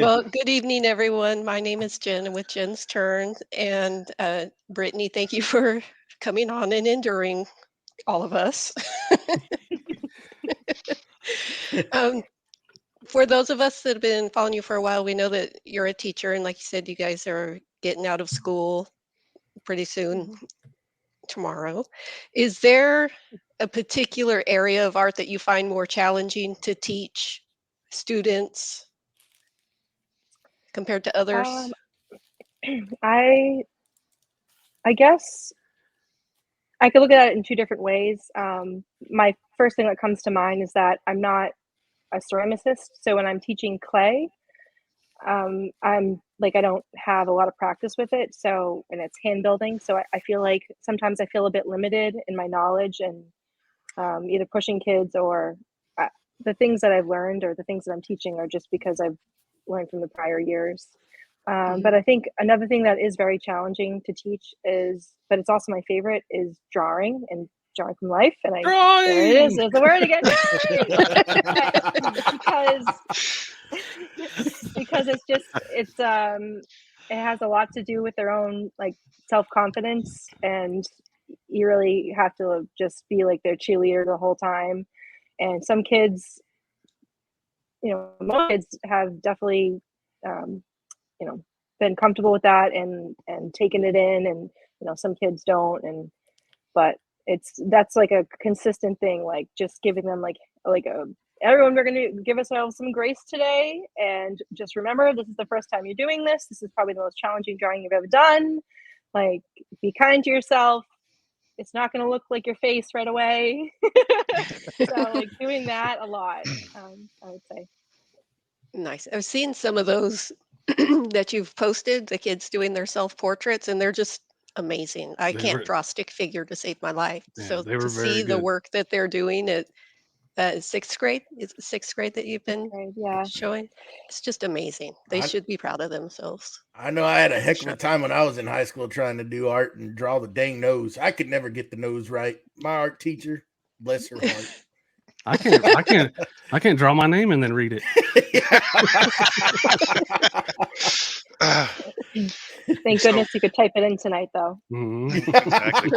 Well, good evening, everyone. My name is Jen and with Jen's Turn. And Brittany, thank you for coming on and enduring all of us. um, for those of us that have been following you for a while, we know that you're a teacher. And like you said, you guys are getting out of school pretty soon, tomorrow. Is there a particular area of art that you find more challenging to teach students compared to others? Um, I I guess I could look at it in two different ways. My first thing that comes to mind is that I'm not a ceramicist, so when I'm teaching clay, I'm like I don't have a lot of practice with it. So and it's hand building, so I feel like sometimes I feel a bit limited in my knowledge and either pushing kids or uh, the things that I've learned or the things that I'm teaching are just because I've learned from the prior years. But I think another thing that is very challenging to teach is, but it's also my favorite, is drawing and drawing from life. And there it is, Drawing. there's the word again, drawing. Because it has a lot to do with their own like self-confidence, and you really have to just be like their cheerleader the whole time. And some kids, most kids have definitely been comfortable with that and taken it in, and some kids don't. And but that's like a consistent thing, like just giving them like a everyone, we're going to give ourselves some grace today, and just remember, this is the first time you're doing this. This is probably the most challenging drawing you've ever done. Like, be kind to yourself. It's not going to look like your face right away. So like doing that a lot, I would say. Nice. I've seen some of those that you've posted, the kids doing their self-portraits, and they're just amazing. I They can't were, draw a stick figure to save my life. yeah, So they to were very see the good. work that they're doing at sixth grade, is it sixth grade that you've been Okay, yeah. showing? It's just amazing. They I should be proud of themselves. I know I had a heck of Sure. a time when I was in high school trying to do art and draw the dang nose. I could never get the nose right. My art teacher, bless her heart. I can't draw my name and then read it. Thank goodness you could type it in tonight, though. Mhm. Exactly.